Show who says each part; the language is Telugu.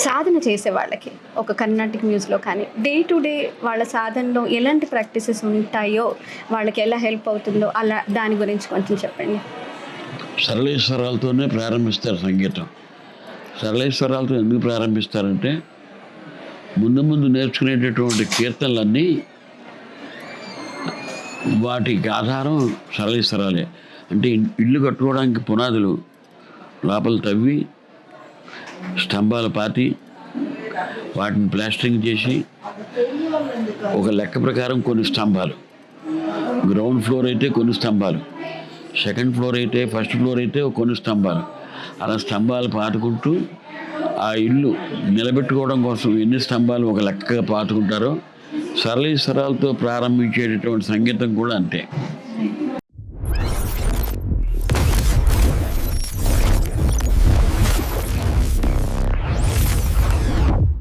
Speaker 1: సాధన చేసే వాళ్ళకి ఒక కర్ణాటిక్ మ్యూజిక్లో కానీ డే టు డే వాళ్ళ సాధనలో ఎలాంటి ప్రాక్టీసెస్ ఉంటాయో, వాళ్ళకి ఎలా హెల్ప్ అవుతుందో అలా దాని గురించి కొంచెం చెప్పండి.
Speaker 2: సరళేశ్వరాలతోనే ప్రారంభిస్తారు సంగీతం. సరళేశ్వరాలతో ఎందుకు ప్రారంభిస్తారంటే ముందు ముందు నేర్చుకునేటటువంటి కీర్తనలన్నీ వాటికి ఆధారం సరళేశ్వరాలే. అంటే ఇల్లు కట్టుకోవడానికి పునాదులు లోపల తవ్వి స్తంభాలు పాతి వాటిని ప్లాస్టరింగ్ చేసి ఒక లెక్క ప్రకారం కొన్ని స్తంభాలు, గ్రౌండ్ ఫ్లోర్ అయితే కొన్ని స్తంభాలు, సెకండ్ ఫ్లోర్ అయితే ఫస్ట్ ఫ్లోర్ అయితే కొన్ని స్తంభాలు, అలా స్తంభాలు పాతుకుంటూ ఆ ఇల్లు నిలబెట్టుకోవడం కోసం ఎన్ని స్తంభాలు ఒక లెక్కగా పాతుకుంటారో సరళేశ్వరాలతో ప్రారంభించేటటువంటి సంగీతం కూడా అంతే.